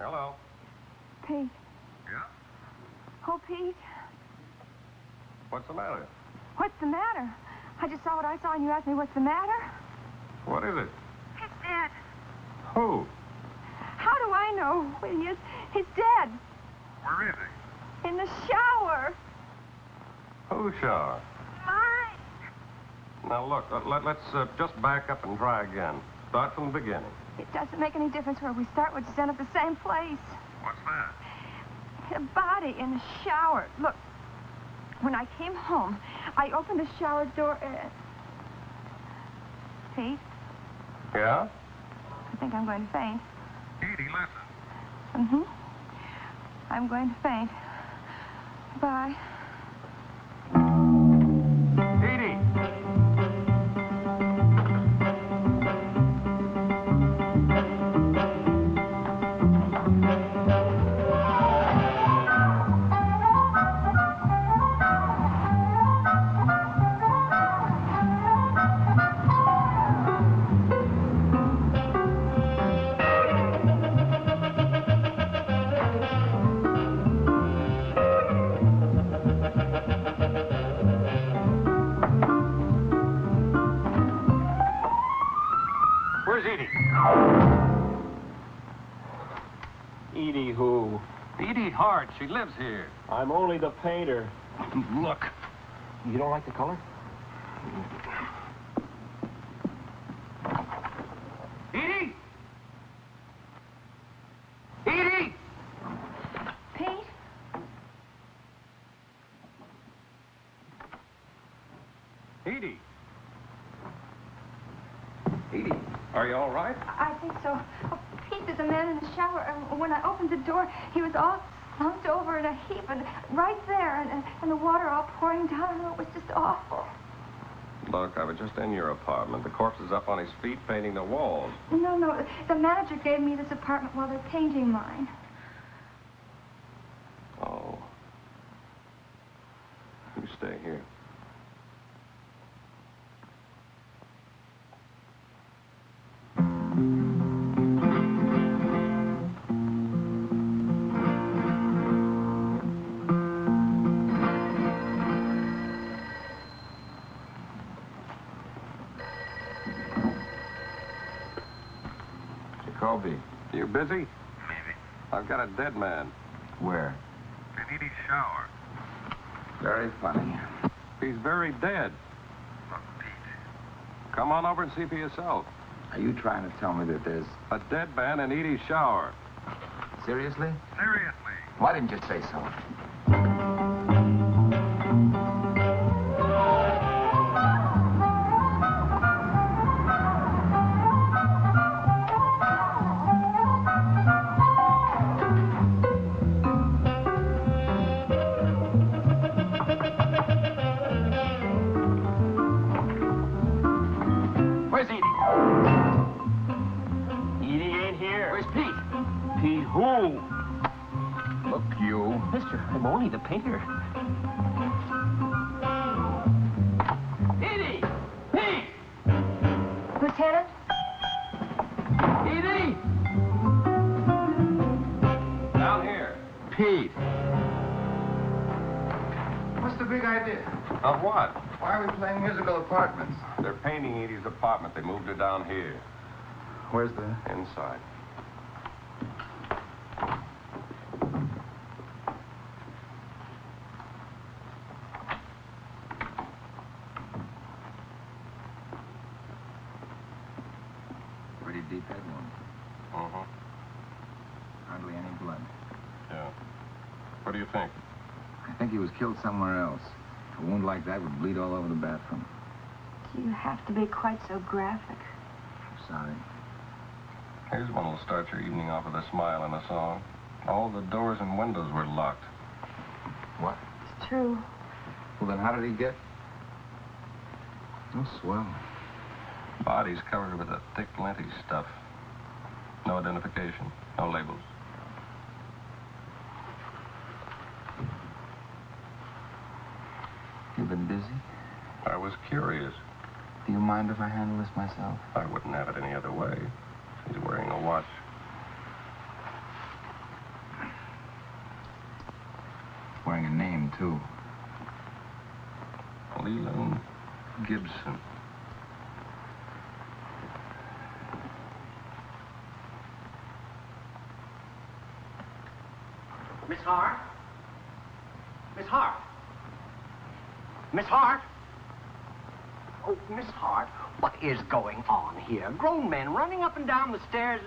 Hello. Pete. Yeah? Oh, Pete. What's the matter? What's the matter? I just saw what I saw and you asked me what's the matter? What is it? He's dead. Who? How do I know who he is? He's dead. Where is he? In the shower. Whose shower? Mine. Now, look, let's just back up and try again. Start from the beginning. It doesn't make any difference where we start. We'll just end at the same place. What's that? A body in the shower. Look, when I came home, I opened the shower door. Pete? Yeah? I think I'm going to faint. Edie, listen. Mm-hmm. I'm going to faint. Bye. Edie! Where's Edie? Edie who? Edie Hart. She lives here. I'm only the painter. Look. You don't like the color? Edie! Edie! Pete? Edie! Edie, are you all right? I think so. Oh, Pete, there's a man in the shower. When I opened the door, he was all slumped over in a heap, and right there, and the water all pouring down. It was just awful. Look, I was just in your apartment. The corpse is up on his feet painting the walls. No. The manager gave me this apartment while they're painting mine. Oh. You stay here. Jacoby. You busy? Maybe. I've got a dead man. Where? In Edie's shower. Very funny. He's very dead. Look, Pete. Come on over and see for yourself. Are you trying to tell me that there's... A dead man in Edie's shower. Seriously? Seriously. Why didn't you say so? Where's Edie? Edie ain't here. Where's Pete? Pete who? Look, you. Mister, I'm only the painter. Edie! Pete! Lieutenant? Edie! Down here. Pete. What's the big idea? Of what? Why are we playing musical apartments? They're painting Edie's apartment. They moved her down here. Where's the... Inside. Pretty deep head wound. Uh-huh. Hardly any blood. Yeah. What do you think? I think he was killed somewhere else. A wound like that would bleed all over the bathroom. Do you have to be quite so graphic? I'm sorry. Here's one that'll start your evening off with a smile and a song. All the doors and windows were locked. What? It's true. Well, then how did he get... Oh, swell. Body's covered with a thick, linty stuff. No identification. No labels. You've been busy? I was curious. Do you mind if I handle this myself? I wouldn't have it any other way. He's wearing a watch. Leland, too. Leland Gibson. Miss Hart? Miss Hart? Miss Hart? Oh, Miss Hart, what is going on here? Grown men running up and down the stairs.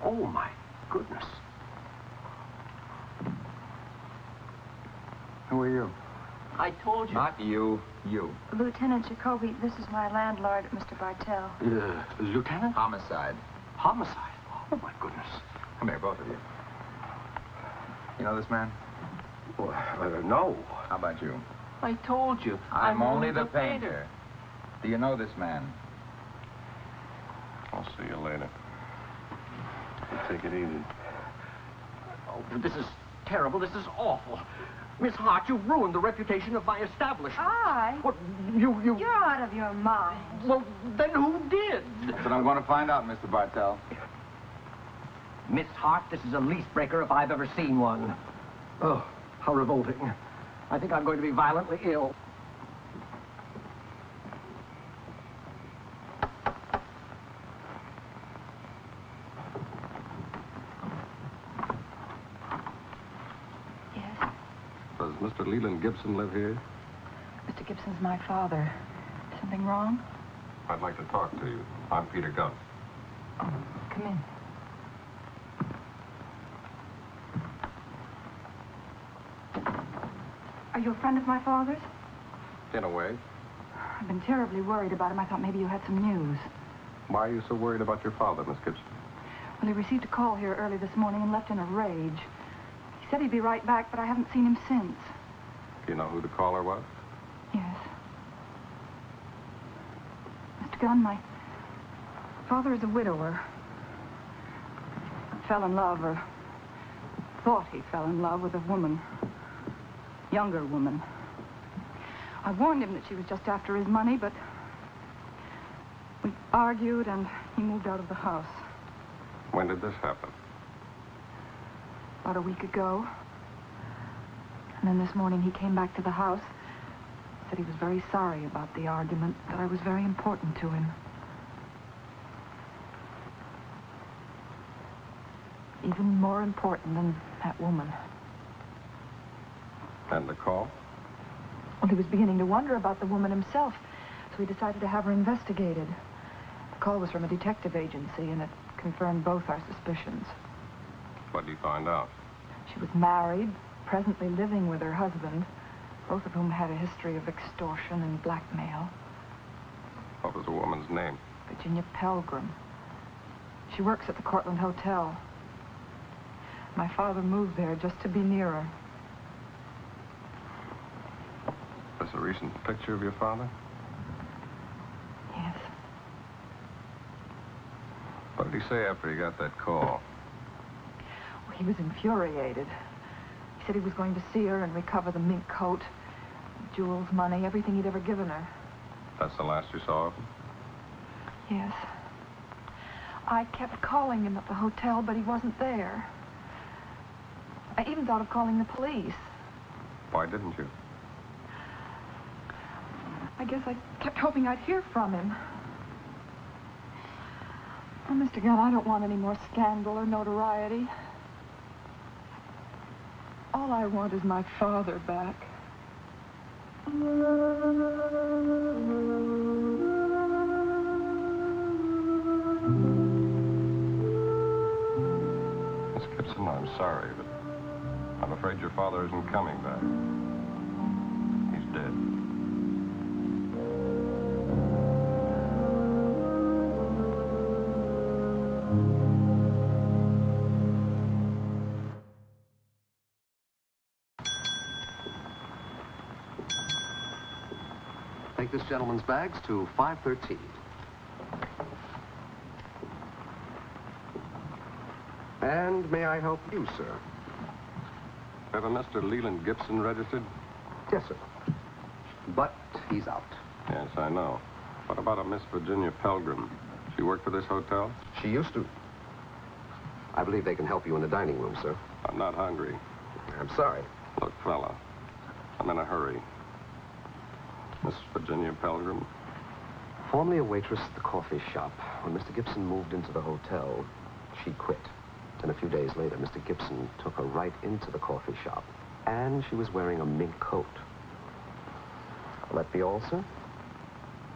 Oh, my goodness. Who are you? I told you. Not you. You. Lieutenant Jacoby, this is my landlord, Mr. Bartell. Lieutenant? Homicide. Homicide? Oh, my goodness. Come here, both of you. You know this man? Well, no. How about you? I told you. I'm only the painter. Do you know this man? I'll see you later. Take it easy. Oh, this is terrible. This is awful. Miss Hart, you've ruined the reputation of my establishment. I? What? You... You're out of your mind. Well, then who did? That's what I'm going to find out, Mr. Bartell. Miss Hart, this is a lease breaker if I've ever seen one. Oh, how revolting. I think I'm going to be violently ill. Yes? Does Mr. Leland Gibson live here? Mr. Gibson's my father. Something wrong? I'd like to talk to you. I'm Peter Gunn. Oh, come in. Are you a friend of my father's? In a way. I've been terribly worried about him. I thought maybe you had some news. Why are you so worried about your father, Miss Gibson? Well, he received a call here early this morning and left in a rage. He said he'd be right back, but I haven't seen him since. Do you know who the caller was? Yes. Mr. Gunn, my father is a widower. Fell in love, or thought he fell in love with a woman. Younger woman. I warned him that she was just after his money, but we argued and he moved out of the house. When did this happen? About a week ago. And then this morning he came back to the house, said he was very sorry about the argument, that I was very important to him. Even more important than that woman. And the call? Well, he was beginning to wonder about the woman himself, so he decided to have her investigated. The call was from a detective agency, and it confirmed both our suspicions. What did you find out? She was married, presently living with her husband, both of whom had a history of extortion and blackmail. What was the woman's name? Virginia Pelgrim. She works at the Cortland Hotel. My father moved there just to be near her. Is this a recent picture of your father? Yes. What did he say after he got that call? Well, he was infuriated. He said he was going to see her and recover the mink coat, jewels, money, everything he'd ever given her. That's the last you saw of him? Yes. I kept calling him at the hotel, but he wasn't there. I even thought of calling the police. Why didn't you? I guess I kept hoping I'd hear from him. Oh, Mr. Gunn, I don't want any more scandal or notoriety. All I want is my father back. Miss Gibson, I'm sorry, but I'm afraid your father isn't coming back. He's dead. Take this gentleman's bags to 513. And may I help you, sir? Have a Mr. Leland Gibson registered? Yes, sir. But he's out. Yes, I know. What about a Miss Virginia Pelgrim? She worked for this hotel? She used to. I believe they can help you in the dining room, sir. I'm not hungry. I'm sorry. Look, fella, I'm in a hurry. Miss Virginia Pelgrim? Formerly a waitress at the coffee shop, when Mr. Gibson moved into the hotel, she quit. And a few days later, Mr. Gibson took her right into the coffee shop. And she was wearing a mink coat. Will that be all, sir?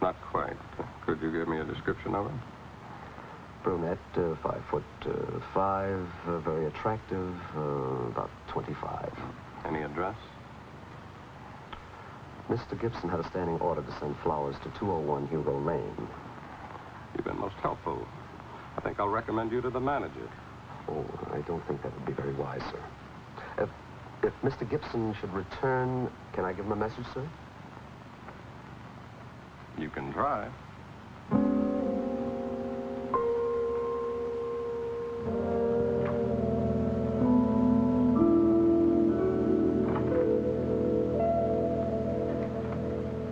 Not quite. Could you give me a description of her? Brunette, 5'5", very attractive, about 25. Any address? Mr. Gibson had a standing order to send flowers to 201 Hugo Lane. You've been most helpful. I think I'll recommend you to the manager. Oh, I don't think that would be very wise, sir. If Mr. Gibson should return, can I give him a message, sir? You can try.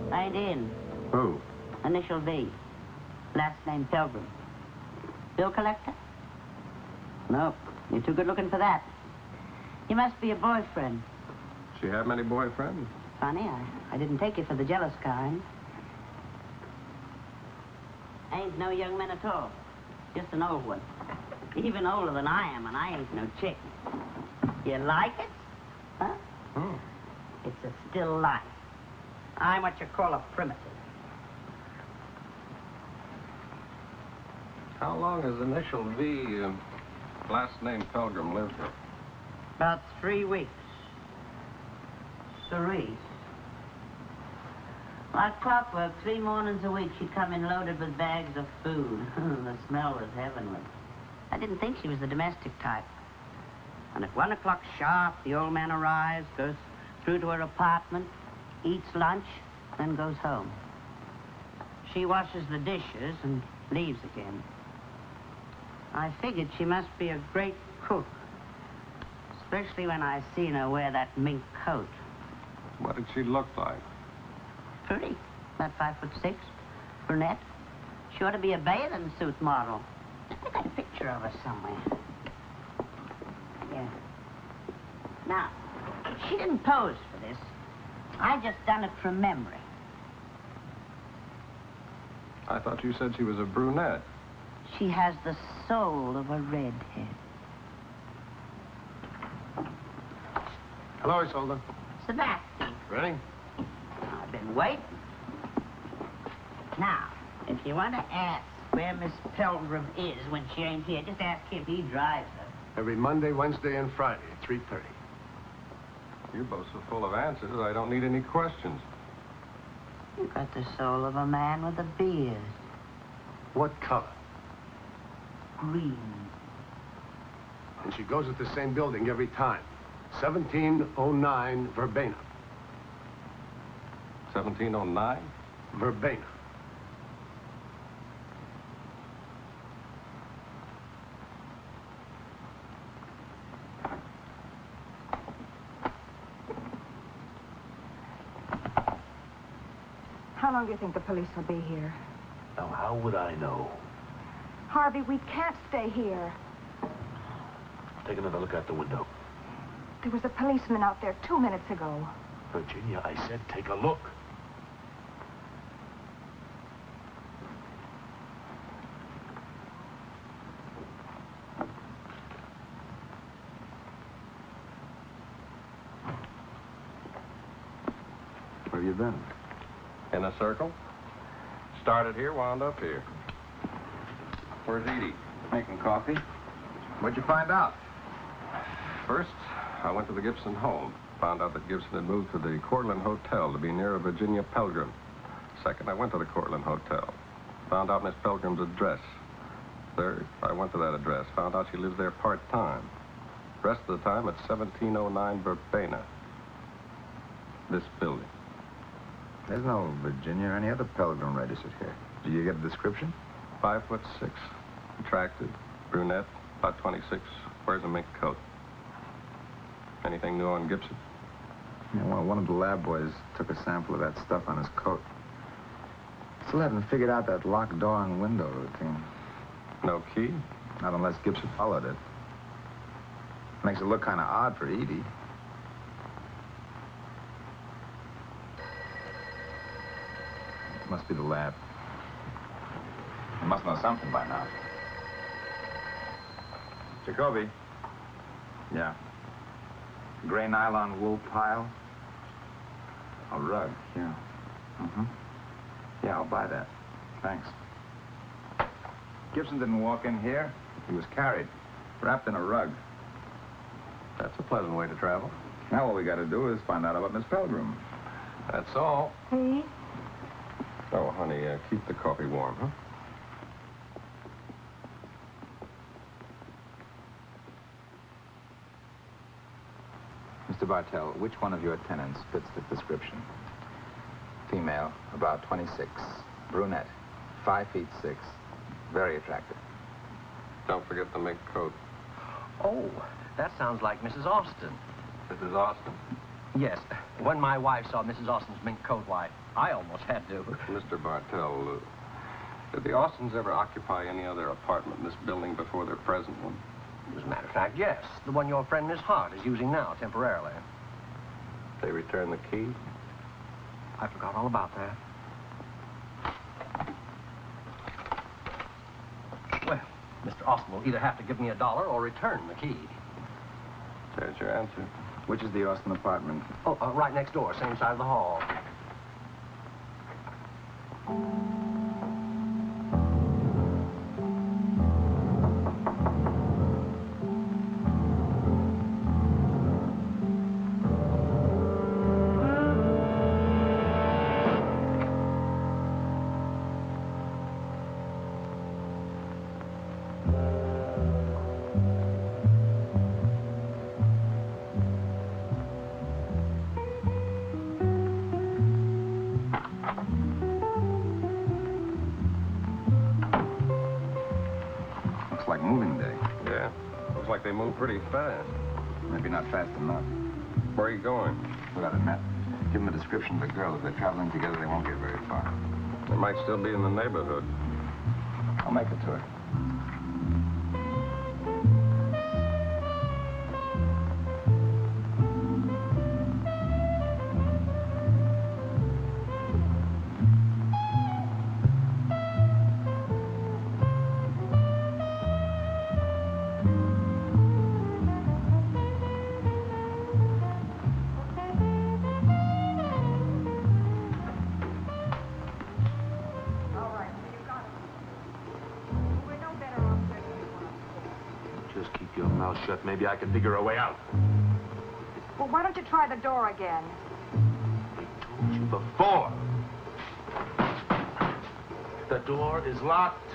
Right in. Who? Initial V. Last name Pelgrim. Bill collector? Nope. You're too good looking for that. You must be a boyfriend. She have many boyfriends? Funny, I didn't take you for the jealous kind. Ain't no young man at all. Just an old one. Even older than I am, and I ain't no chick. You like it? Huh? It's a still life. I'm what you call a primitive. How long has Initial V, last name Pelgrim, lived here? About 3 weeks. 3. Like clockwork, 3 mornings a week, she'd come in loaded with bags of food. The smell was heavenly. I didn't think she was the domestic type. And at 1 o'clock sharp, the old man arrives, goes through to her apartment, eats lunch, then goes home. She washes the dishes and leaves again. I figured she must be a great cook, especially when I seen her wear that mink coat. What did she look like? Pretty. About 5'6", brunette. She ought to be a bathing suit model. I got a picture of her somewhere. Yeah. Now, she didn't pose for this. I just done it from memory. I thought you said she was a brunette. She has the soul of a redhead. Hello, Isolde. Sebastian, Ready? I've been waiting. Now, if you want to ask where Miss Pelgrim is when she ain't here, just ask him. He drives her. Every Monday, Wednesday, and Friday at 3:30. You're both so full of answers, I don't need any questions. You got the soul of a man with a beard. What color? Green. And she goes at the same building every time. 1709 Verbena. 1709? Verbena. How long do you think the police will be here? Now, how would I know? Harvey, we can't stay here. Take another look out the window. There was a policeman out there 2 minutes ago. Virginia, I said take a look. Where have you been? In a circle. Started here, wound up here. Where's Edie? Making coffee. What'd you find out? First, I went to the Gibson home. Found out that Gibson had moved to the Cortland Hotel to be near Virginia Pelgrim. Second, I went to the Cortland Hotel. Found out Miss Pelgrim's address. Third, I went to that address. Found out she lives there part-time. Rest of the time at 1709 Verbena. This building. There's no Virginia or any other Pelgrim registered here. Did you get a description? 5'6", attractive, brunette, about 26, wears a mink coat. Anything new on Gibson? Yeah, well, one of the lab boys took a sample of that stuff on his coat. Still haven't figured out that locked door and window routine. No key? Not unless Gibson followed it. Makes it look kind of odd for Edie. Must be the lab. They must know something by now. Jacoby. Yeah. Gray nylon wool pile. A rug, yeah. Mm-hmm. Yeah, I'll buy that. Thanks. Gibson didn't walk in here. He was carried, wrapped in a rug. That's a pleasant way to travel. Now all we got to do is find out about Miss Pelgrim. That's all. Please? Oh, honey, keep the coffee warm, huh? Mr. Bartell, which one of your tenants fits the description? Female, about 26, brunette, 5 feet 6, very attractive. Don't forget the mink coat. Oh, that sounds like Mrs. Austin. Mrs. Austin. Yes. When my wife saw Mrs. Austin's mink coat, why, I almost had to. Mr. Bartell, did the Austins ever occupy any other apartment in this building before their present one? As a matter of fact, yes. The one your friend Miss Hart is using now, temporarily. They returned the key? I forgot all about that. Well, Mr. Austin will either have to give me $1 or return the key. There's your answer. Which is the Austin apartment? Oh, right next door, same side of the hall. Like moving day. Yeah. Looks like they move pretty fast. Maybe not fast enough. Where are you going? Without a net. Give them a description of the girl. If they're traveling together, they won't get very far. They might still be in the neighborhood. I'll make it to her. Shut. Maybe I can figure a way out. Well, why don't you try the door again? I told you before. The door is locked.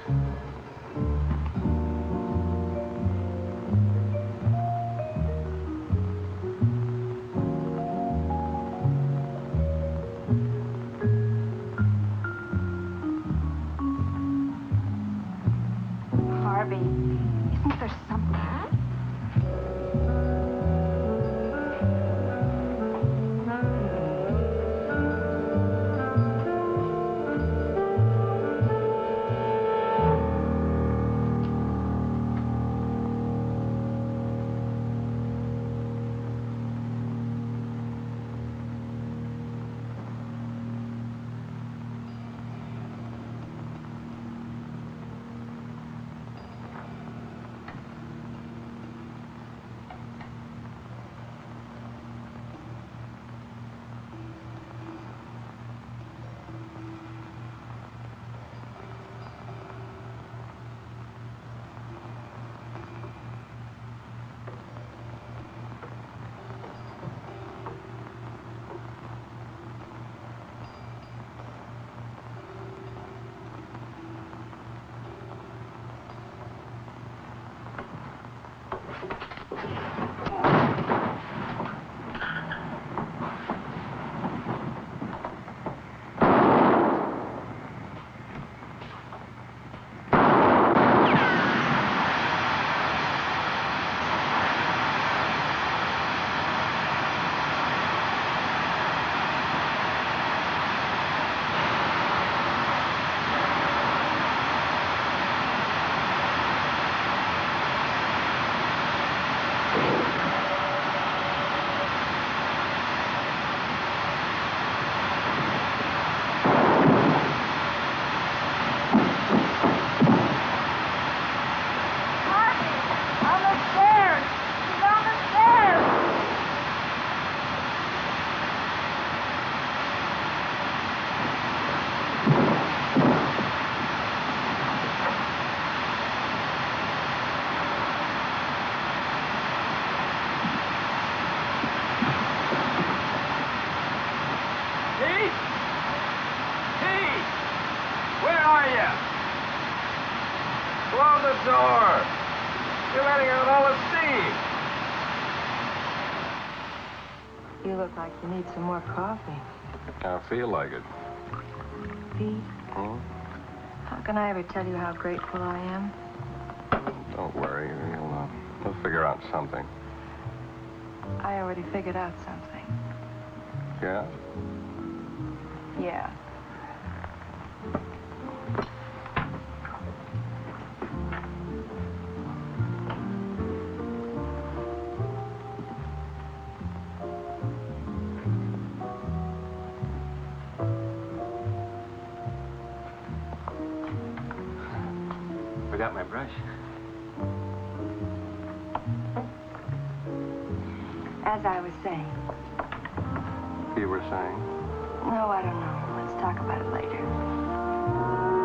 Harvey, isn't there something? Pete! Pete! Where are you? Close the door. You're letting out all the steam. You look like you need some more coffee. I feel like it. Pete, Hmm? how can I ever tell you how grateful I am? Don't worry. We'll figure out something. I already figured out something. Yeah? Yeah. Forgot my brush. As I was saying. You were saying? No, I don't know. Let's talk about it later.